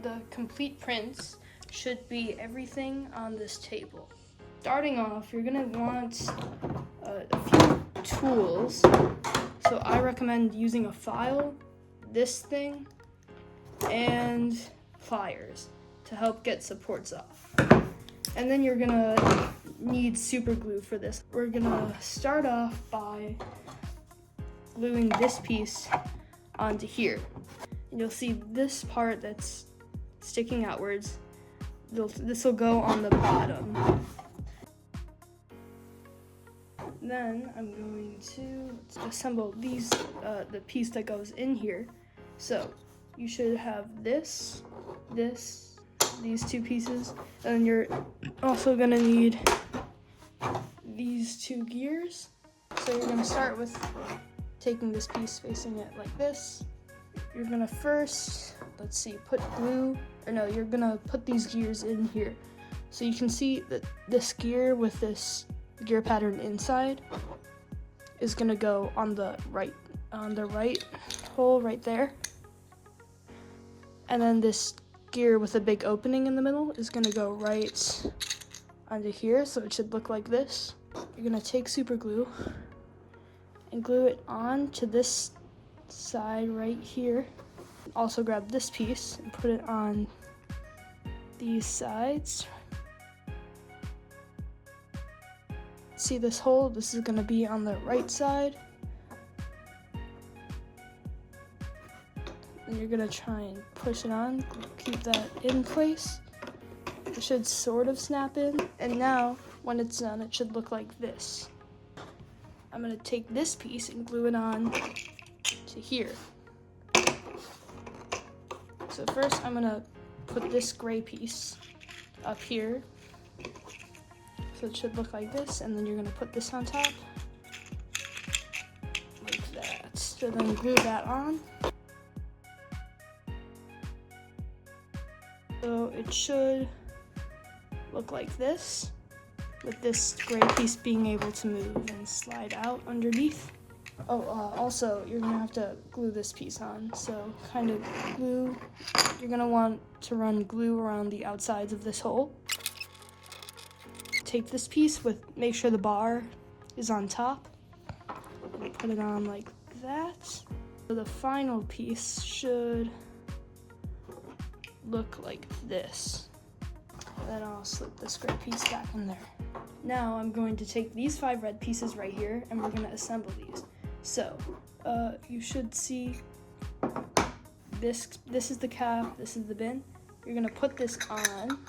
the complete prints should be everything on this table. Starting off, you're gonna want a few tools. So I recommend using a file, this thing, and pliers to help get supports off. And then you're gonna need super glue for this. We're gonna start off by gluing this piece onto here. And you'll see this part that's sticking outwards. This will go on the bottom. Then I'm going to assemble these, the piece that goes in here. So you should have these two pieces, and you're also gonna need these two gears. So you're gonna start with taking this piece, facing it like this. You're gonna first, put glue, you're gonna put these gears in here. So you can see that this gear with this gear pattern inside is gonna go on the right hole right there. And then this gear with a big opening in the middle is gonna go right onto here, so it should look like this. You're gonna take super glue and glue it on to this side right here. Also grab this piece and put it on these sides. See this hole? This is gonna be on the right side. And you're gonna try and push it on, keep that in place. It should sort of snap in. And now, when it's done, it should look like this. I'm gonna take this piece and glue it on to here. So first I'm gonna put this gray piece up here. So it should look like this, and then you're gonna put this on top, like that. So then glue that on. So it should look like this, with this gray piece being able to move and slide out underneath. Also, you're gonna have to glue this piece on. So kind of glue, you're gonna want to run glue around the outsides of this hole. Take this piece make sure the bar is on top. Put it on like that. So the final piece should look like this. Then I'll slip this gray piece back in there. Now I'm going to take these 5 red pieces right here, and we're gonna assemble these. So you should see this is the cap, this is the bin. You're gonna put this on.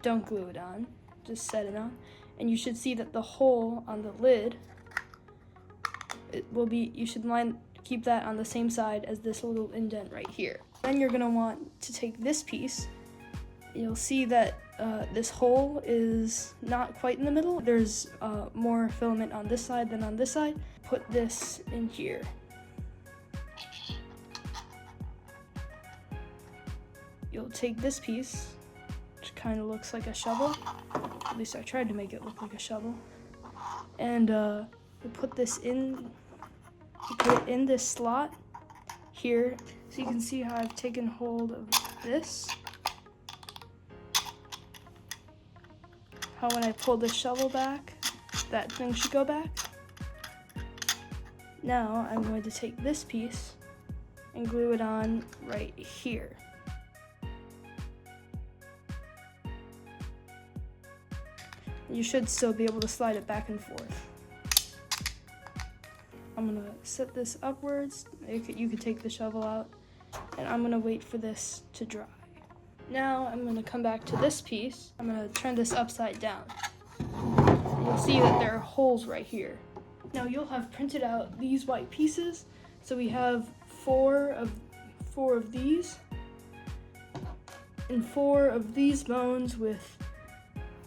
Don't glue it on, just set it on. And you should see that the hole on the lid, you should keep that on the same side as this little indent right here. Then you're gonna want to take this piece. You'll see that this hole is not quite in the middle. There's more filament on this side than on this side. Put this in here. You'll take this piece, which kind of looks like a shovel. At least I tried to make it look like a shovel. And you put this in, you put it in this slot here. So you can see how I've taken hold of this. How when I pull the shovel back, that thing should go back. Now I'm going to take this piece and glue it on right here. You should still be able to slide it back and forth. I'm gonna set this upwards. You could take the shovel out, and I'm gonna wait for this to dry. Now I'm gonna come back to this piece. I'm gonna turn this upside down. You'll see that there are holes right here. Now you'll have printed out these white pieces. So we have four of these, and 4 of these bones with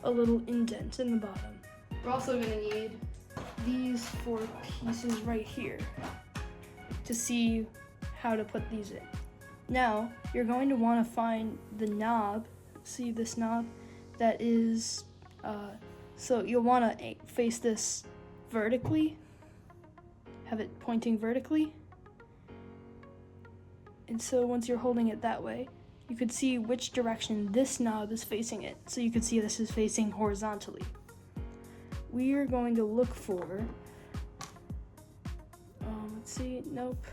a little indent in the bottom. We're also gonna need these 4 pieces right here to see how to put these in. Now, you're going to want to find the knob. See this knob? That is, so you'll want to face this vertically, have it pointing vertically. And so once you're holding it that way, you could see which direction this knob is facing it. So you could see this is facing horizontally. We are going to look for, let's see, nope.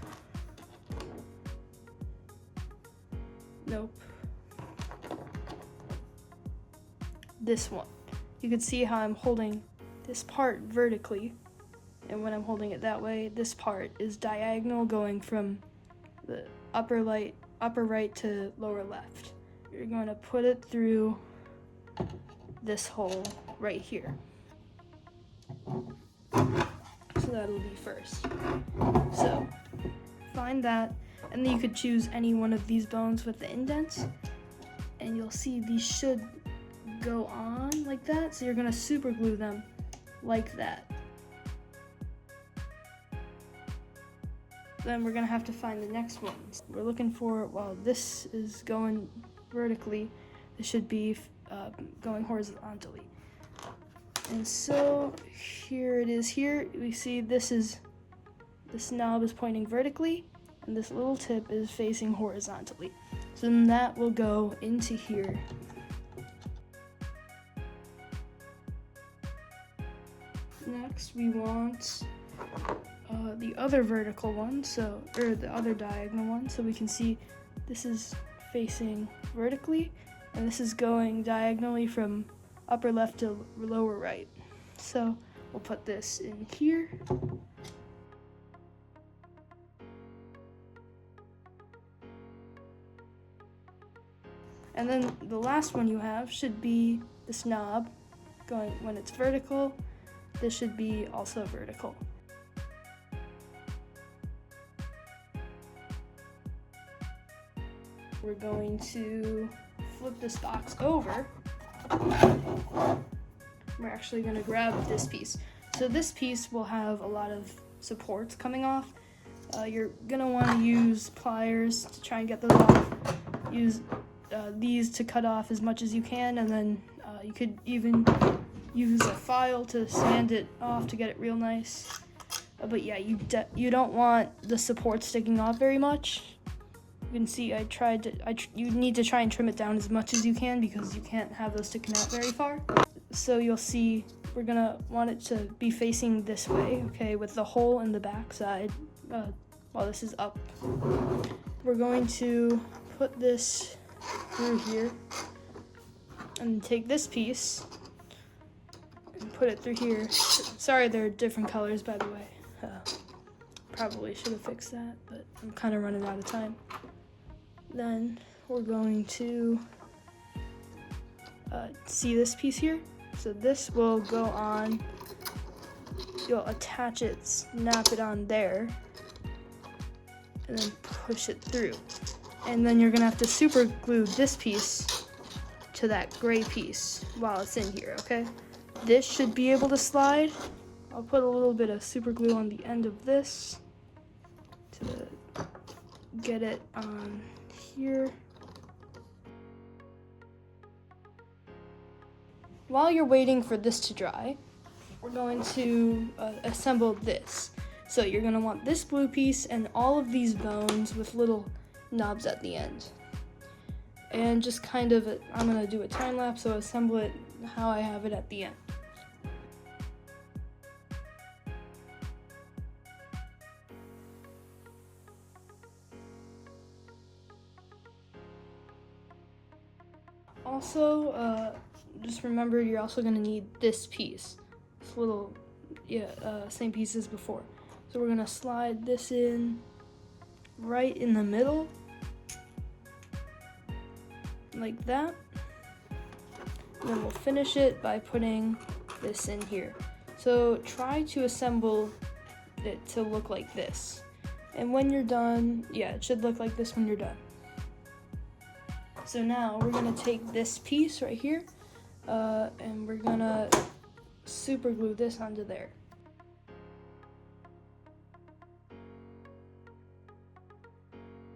This one. You can see how I'm holding this part vertically, and when I'm holding it that way, this part is diagonal going from the upper right to lower left. You're going to put it through this hole right here. So that'll be first. So find that, and then you could choose any one of these bones with the indents, and you'll see these should go on like that. So you're gonna super glue them like that. Then we're gonna have to find the next ones. We're looking for, while this is going vertically, this should be going horizontally. And so here it is here. We see this knob is pointing vertically, and this little tip is facing horizontally. So then that will go into here. Next, we want the other vertical one, or the other diagonal one, so we can see this is facing vertically, and this is going diagonally from upper left to lower right. So we'll put this in here. And then the last one you have should be this knob going, when it's vertical, this should be also vertical. We're going to flip this box over. We're actually going to grab this piece. So this piece will have a lot of supports coming off. You're going to want to use pliers to try and get those off. Use these to cut off as much as you can, and then you could even use a file to sand it off to get it real nice. But yeah, you don't want the support sticking off very much. You can see you need to try and trim it down as much as you can, because you can't have those sticking out very far. So you'll see we're gonna want it to be facing this way, okay, with the hole in the back side while this is up. We're going to put this through here and take this piece and put it through here. Sorry, they're different colors, by the way. Probably should have fixed that, but I'm kind of running out of time. Then we're going to see this piece here. So this will go on, you'll attach it, snap it on there, and then push it through. And then you're gonna have to super glue this piece to that gray piece while it's in here, okay? This should be able to slide. I'll put a little bit of super glue on the end of this to get it on here. While you're waiting for this to dry, we're going to assemble this. So you're gonna want this blue piece and all of these bones with little knobs at the end. And just kind of, I'm gonna do a time lapse, so assemble it how I have it at the end. Also, just remember you're also gonna need this piece. This little, same piece as before. So we're gonna slide this in right in the middle, like that. And then we'll finish it by putting this in here. So try to assemble it to look like this. And when you're done, it should look like this when you're done. So now we're gonna take this piece right here, and we're gonna super glue this onto there.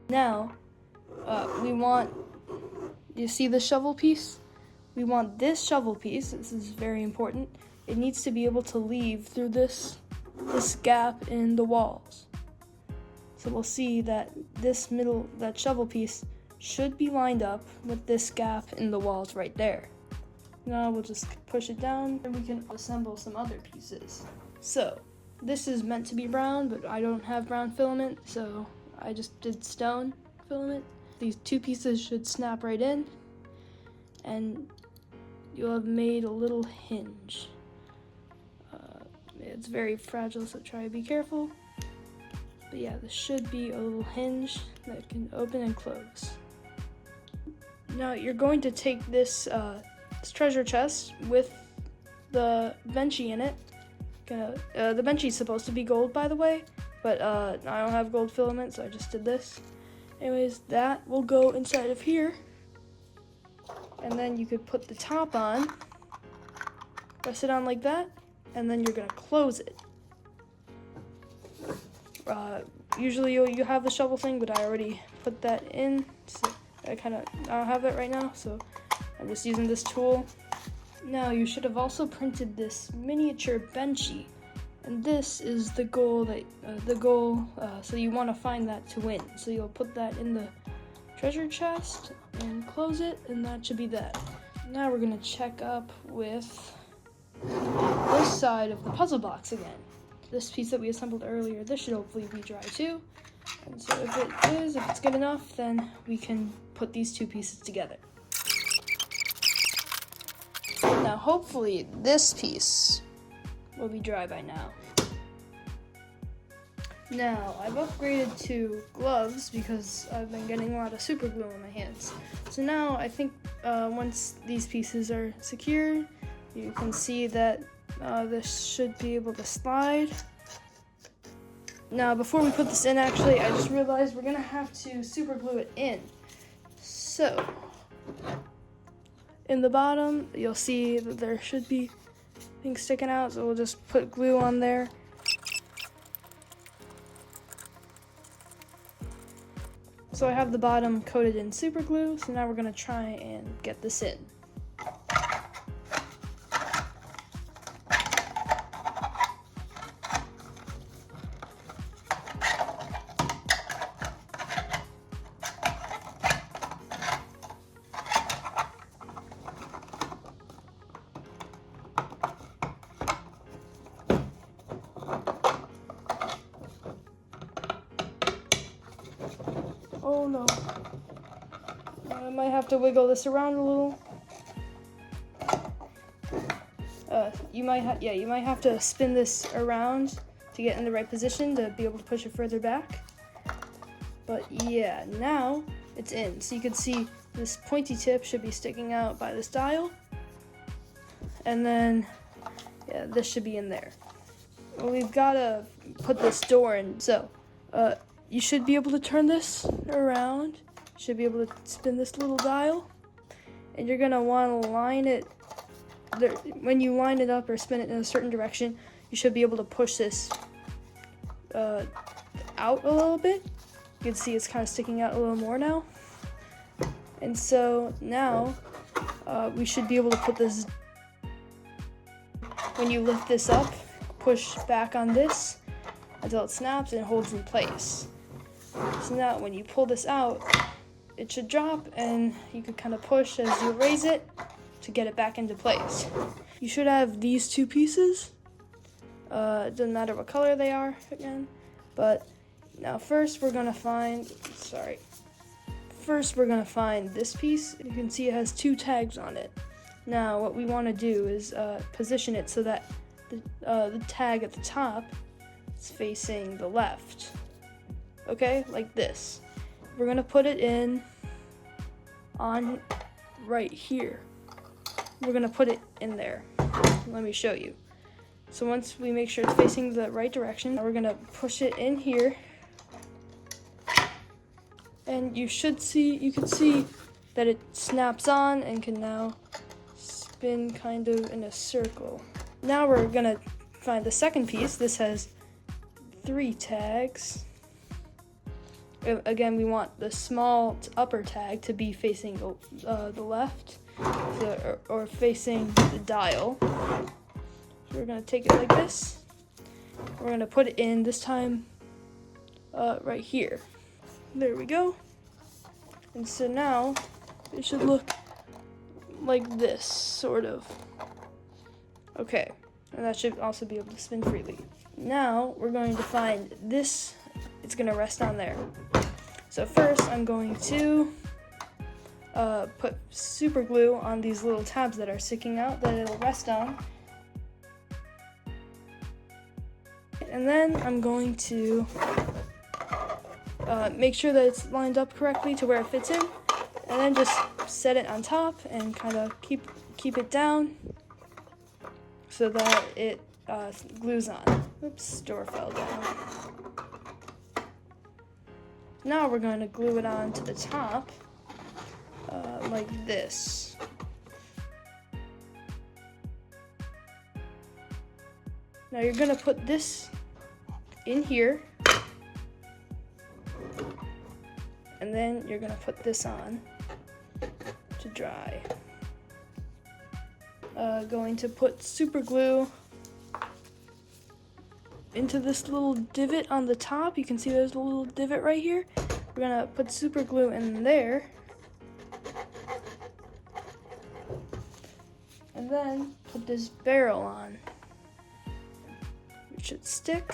Now, you see the shovel piece? We want this shovel piece, this is very important, it needs to be able to leave through this gap in the walls. So we'll see that that shovel piece should be lined up with this gap in the walls right there. Now we'll just push it down and we can assemble some other pieces. So this is meant to be brown, but I don't have brown filament, so I just did stone filament. These two pieces should snap right in, and you'll have made a little hinge. It's very fragile, so try to be careful. But yeah, this should be a little hinge that can open and close. Now you're going to take this treasure chest with the benchy in it. The benchy is supposed to be gold, by the way, but I don't have gold filament, so I just did this. Anyways, that will go inside of here, and then you could put the top on, press it on like that, and then you're gonna close it. Usually you have the shovel thing, but I already put that in, so I don't have that right now, so I'm just using this tool. Now you should have also printed this miniature benchy, and this is the goal so you want to find that to win. So you'll put that in the treasure chest and close it, and that should be that. Now we're gonna check up with this side of the puzzle box again. This piece that we assembled earlier, this should hopefully be dry too. And so if it's good enough, then we can put these two pieces together. Now hopefully this piece will be dry by now. Now I've upgraded to gloves because I've been getting a lot of super glue on my hands. So now I think once these pieces are secured, you can see that this should be able to slide. Now before we put this in, actually, I just realized we're gonna have to super glue it in. So in the bottom, you'll see that there should be things sticking out, so we'll just put glue on there. So I have the bottom coated in super glue, so now we're gonna try and get this in. Oh no. I might have to wiggle this around a little. You might have to spin this around to get in the right position to be able to push it further back. But yeah, now it's in. So you can see this pointy tip should be sticking out by this dial. And then, yeah, this should be in there. Well, we've got to put this door in. So, you should be able to turn this around. You should be able to spin this little dial. And you're going to want to line it. When you line it up or spin it in a certain direction, you should be able to push this out a little bit. You can see it's kind of sticking out a little more now. And so now we should be able to put this, when you lift this up, push back on this until it snaps and holds in place. So now when you pull this out, it should drop, and you can kind of push as you raise it to get it back into place. You should have these two pieces. It doesn't matter what color they are again, but now first we're gonna find this piece. You can see it has two tags on it. Now what we want to do is position it so that the tag at the top is facing the left. Okay, like this. We're gonna put it in on right here. We're gonna put it in there. Let me show you. So once we make sure it's facing the right direction, we're gonna push it in here. And you can see that it snaps on and can now spin kind of in a circle. Now we're gonna find the second piece. This has 3 tags. Again, we want the small upper tag to be facing the left, or facing the dial. So we're gonna take it like this. We're gonna put it in this time right here. There we go. And so now it should look like this, sort of. Okay, and that should also be able to spin freely. Now we're going to find this, it's gonna rest on there. So first I'm going to put super glue on these little tabs that are sticking out that it'll rest on. And then I'm going to make sure that it's lined up correctly to where it fits in, and then just set it on top and kind of keep it down so that it glues on. Oops, door fell down. Now we're going to glue it on to the top like this. Now you're going to put this in here, and then you're going to put this on to dry. Going to put super glue into this little divot on the top. You can see there's a little divot right here. We're gonna put super glue in there, and then put this barrel on, which should stick.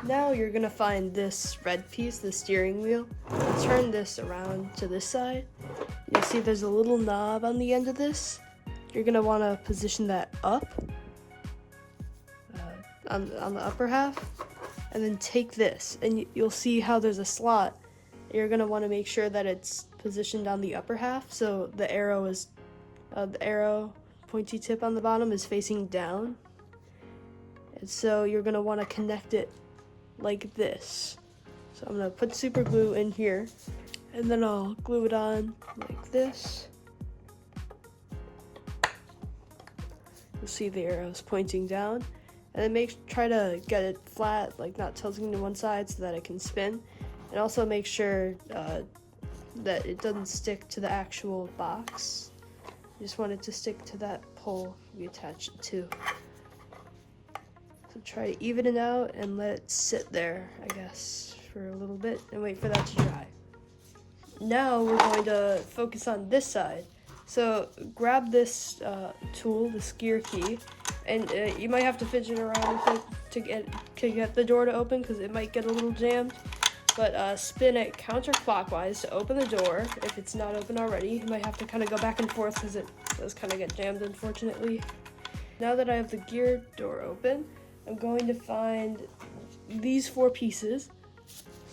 Now you're gonna find this red piece, the steering wheel. Turn this around to this side. You'll see there's a little knob on the end of this. You're gonna wanna position that up on the upper half, and then take this, and you'll see how there's a slot. You're gonna wanna make sure that it's positioned on the upper half, so the arrow pointy tip on the bottom is facing down. And so you're gonna wanna connect it like this. So I'm gonna put super glue in here, and then I'll glue it on like this. You'll see the arrows pointing down, and then try to get it flat, like not tilting to one side so that it can spin. And also make sure that it doesn't stick to the actual box. You just want it to stick to that pole we attach it to. So try to even it out and let it sit there, I guess, for a little bit and wait for that to dry. Now we're going to focus on this side. So grab this tool, this gear key, and you might have to fidget around with it to get the door to open because it might get a little jammed. But spin it counterclockwise to open the door. If it's not open already, you might have to kind of go back and forth because it does kind of get jammed, unfortunately. Now that I have the gear door open, I'm going to find these 4 pieces.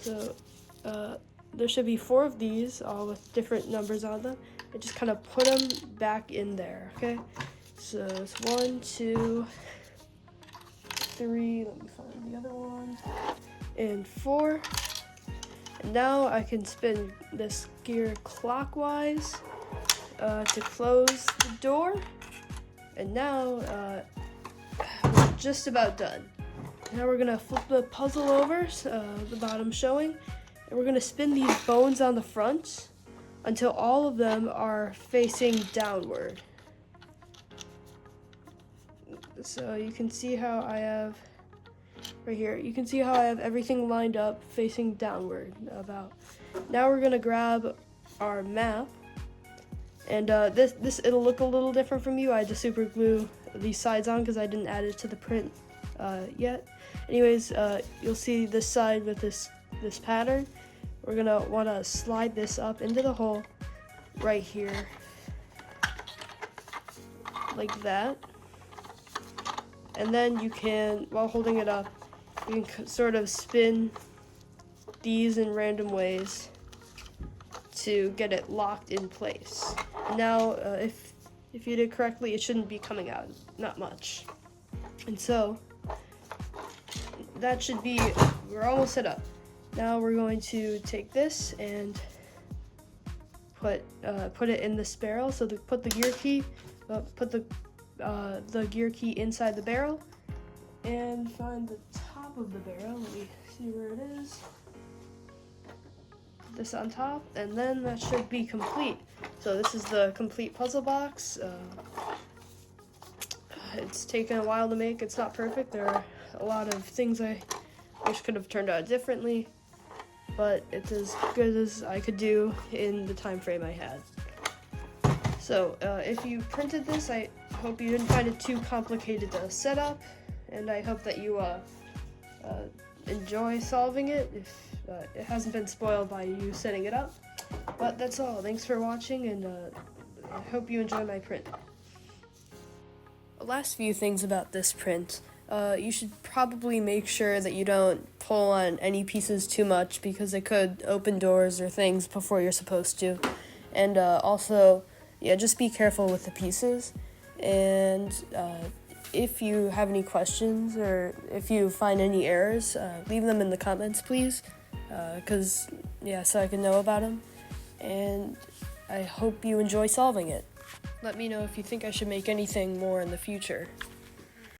So there should be 4 of these, all with different numbers on them. And just kind of put them back in there, okay? So it's 1, 2, 3, let me find the other one, and 4. And now I can spin this gear clockwise to close the door. And now we're just about done. Now we're gonna flip the puzzle over, the bottom showing, and we're gonna spin these bones on the front until all of them are facing downward. So you can see how I have, right here, you can see how I have everything lined up facing downward about. Now we're gonna grab our map, and this it'll look a little different from you. I had to super glue these sides on because I didn't add it to the print yet. Anyways, you'll see this side with this pattern. We're gonna wanna slide this up into the hole right here, like that. And then you can, while holding it up, you can sort of spin these in random ways to get it locked in place. Now, if you did correctly, it shouldn't be coming out, not much. And so, that should be, we're almost set up. Now we're going to take this and put it in this barrel. So put the gear key, put the gear key inside the barrel, and find the top of the barrel. Let me see where it is. Put this on top, and then that should be complete. So this is the complete puzzle box. It's taken a while to make. It's not perfect. There are a lot of things I wish could have turned out differently. but it's as good as I could do in the time frame I had. So if you printed this, I hope you didn't find it too complicated to set up, and I hope that you enjoy solving it if it hasn't been spoiled by you setting it up. But that's all. Thanks for watching, and I hope you enjoy my print. The last few things about this print. You should probably make sure that you don't pull on any pieces too much because it could open doors or things before you're supposed to. And also, just be careful with the pieces. And if you have any questions or if you find any errors, leave them in the comments, please. So I can know about them. And I hope you enjoy solving it. Let me know if you think I should make anything more in the future.